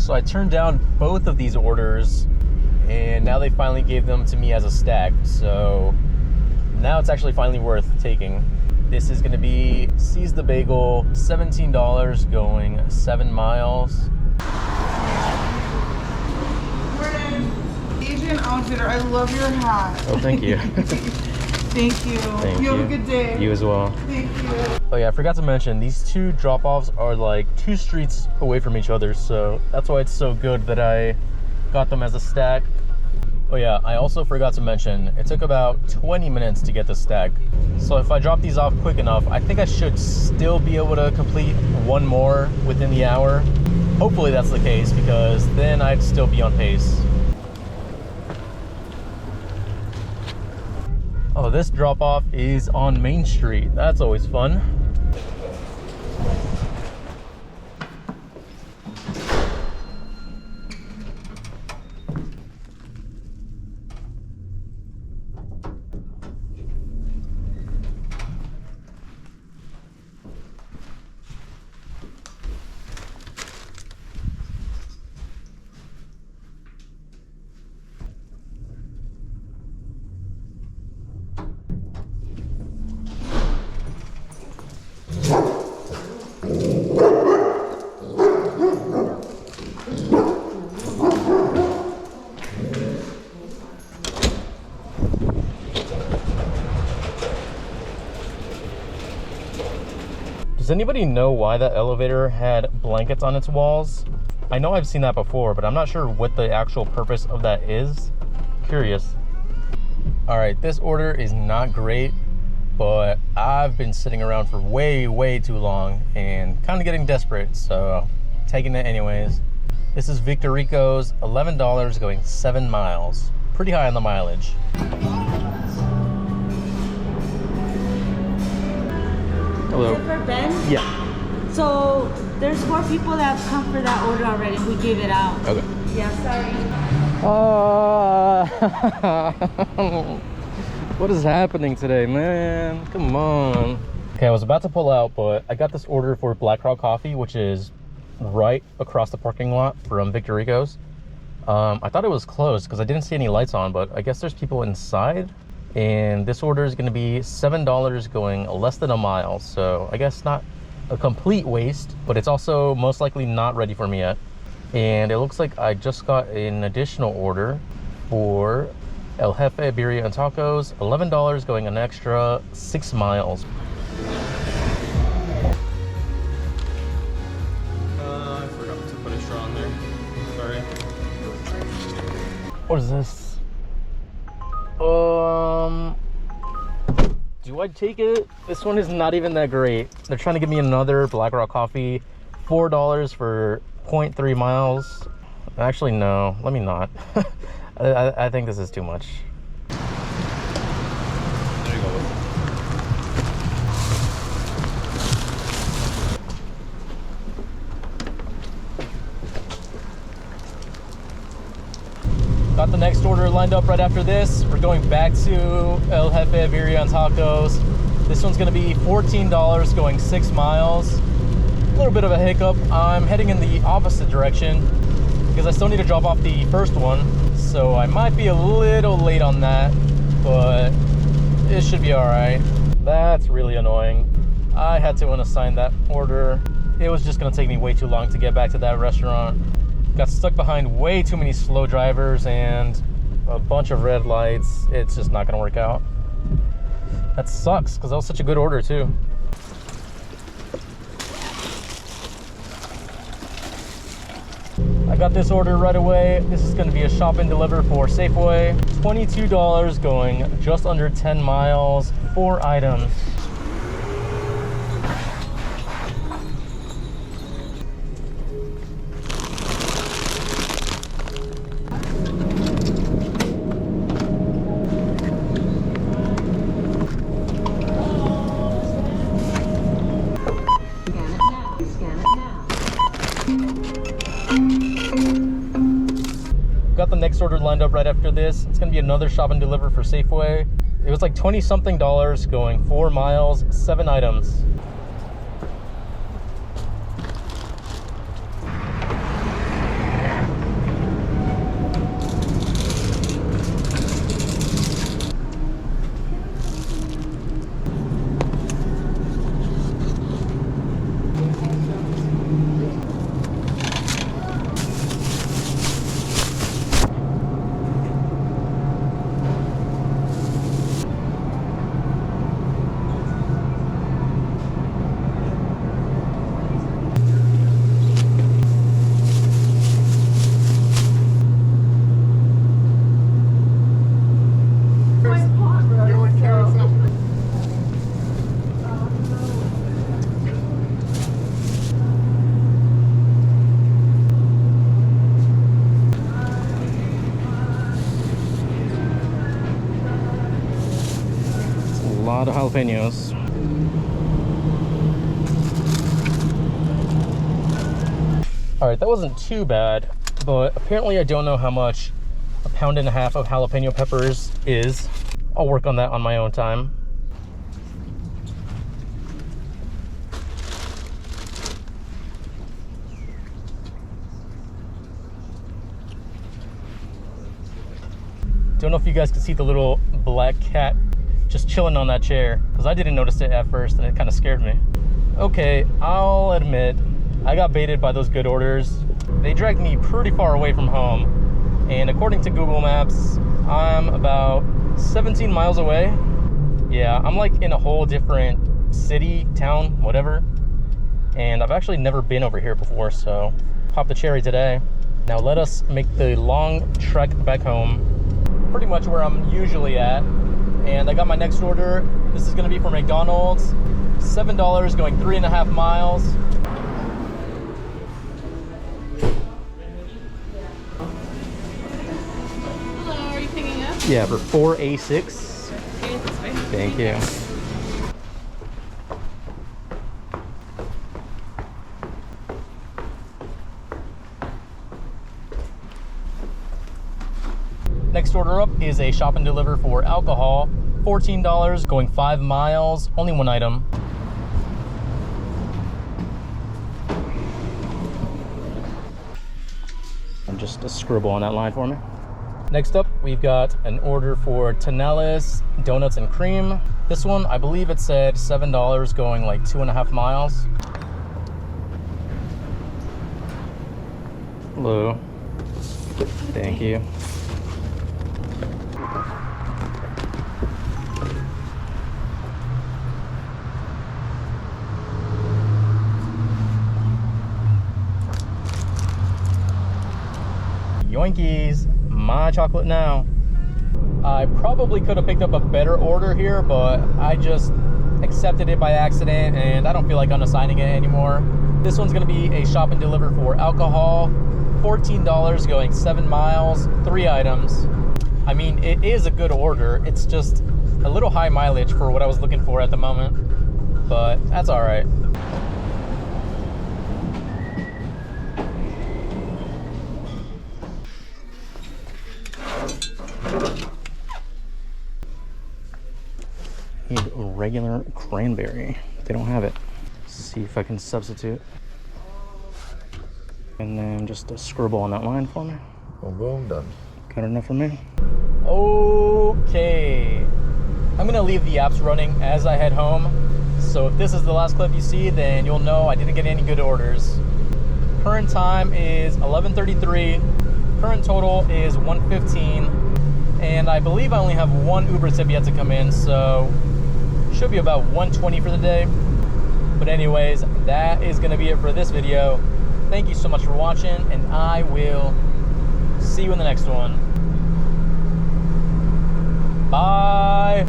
So I turned down both of these orders, and now they finally gave them to me as a stack. So now it's actually finally worth taking. This is gonna be Seize the Bagel, $17 going 7 miles. Morning, Asian outfitter. I love your hat. Oh, thank you. Thank you. Thank you you. have a good day. You as well. Thank you. Oh yeah, I forgot to mention, these two drop-offs are like 2 streets away from each other, so that's why it's so good that I got them as a stack. Oh yeah, I also forgot to mention, it took about 20 minutes to get the stack. So if I drop these off quick enough, I think I should still be able to complete one more within the hour. Hopefully that's the case, because then I'd still be on pace. Oh, this drop-off is on Main Street. That's always fun. Does anybody know why that elevator had blankets on its walls? I know I've seen that before, but I'm not sure what the actual purpose of that is. Curious. All right, this order is not great, but I've been sitting around for way too long and kind of getting desperate, so taking it anyways. This is Victor Rico's, $11 going 7 miles. Pretty high on the mileage. Hello. Is it for Ben? Yeah. So there's 4 people that have come for that order already. We gave it out. Okay. Yeah, sorry. What is happening today, man? Come on. Okay, I was about to pull out, but I got this order for Black Rock Coffee, which is right across the parking lot from Victor Rico's. I thought it was closed because I didn't see any lights on, but I guess there's people inside. And this order is going to be $7 going less than a mile. So I guess not a complete waste, but it's also most likely not ready for me yet. And it looks like I just got an additional order for El Jefe Birria and Tacos, $11 going an extra 6 miles. I forgot to put a straw on there. Sorry. What is this? Do I take it? This one is not even that great. They're trying to give me another Black Rock Coffee, $4 for 0.3 miles. Actually, no, let me not. I think this is too much. There you go. Got the next order lined up right after this. We're going back to El Jefe Birria and Tacos. This one's gonna be $14 going 6 miles. A little bit of a hiccup. I'm heading in the opposite direction because I still need to drop off the first one. So I might be a little late on that, but it should be all right. That's really annoying. I had to unassign that order. It was just gonna take me way too long to get back to that restaurant. Got stuck behind way too many slow drivers and a bunch of red lights. It's just not gonna work out. That sucks, because that was such a good order too. I got this order right away. This is gonna be a shop and deliver for Safeway. $22 going just under 10 miles, 4 items. Got the next order lined up right after this. It's gonna be another shop and deliver for Safeway. It was like 20 something dollars going 4 miles, 7 items. lot of jalapenos. All right, that wasn't too bad, but apparently I don't know how much a pound and a half of jalapeno peppers is. I'll work on that on my own time. Don't know if you guys can see the little black cat just chilling on that chair, because I didn't notice it at first and it kind of scared me. Okay, I'll admit, I got baited by those good orders. They dragged me pretty far away from home, and according to Google Maps, I'm about 17 miles away. Yeah, I'm like in a whole different city, town, whatever. And I've actually never been over here before, so pop the cherry today. Now let us make the long trek back home, pretty much where I'm usually at. And I got my next order. This is gonna be for McDonald's. $7 going 3.5 miles. Hello, are you picking up? Yeah, for 4A6. Okay, this way. Thank you. Next order up is a shop and deliver for alcohol. $14 going 5 miles, only one item. And just a scribble on that line for me. Next up, we've got an order for Tonellis donuts and cream. This one, I believe it said $7 going like 2.5 miles. Hello. Thank you. Yoinkies, my chocolate now. I probably could have picked up a better order here, but I just accepted it by accident and I don't feel like unassigning it anymore. This one's gonna be a shop and deliver for alcohol. $14 going 7 miles, 3 items. I mean, it is a good order. It's just a little high mileage for what I was looking for at the moment, but that's all right. Need a regular cranberry. They don't have it. Let's see if I can substitute. And then just a scribble on that line for me. Boom, boom, done. Good enough for me. Okay. I'm gonna leave the apps running as I head home. So if this is the last clip you see, then you'll know I didn't get any good orders. Current time is 11:33. Current total is 115. And I believe I only have one Uber tip yet to come in, so should be about 120 for the day. But anyways, that is gonna be it for this video. Thank you so much for watching, and I will see you in the next one. Bye.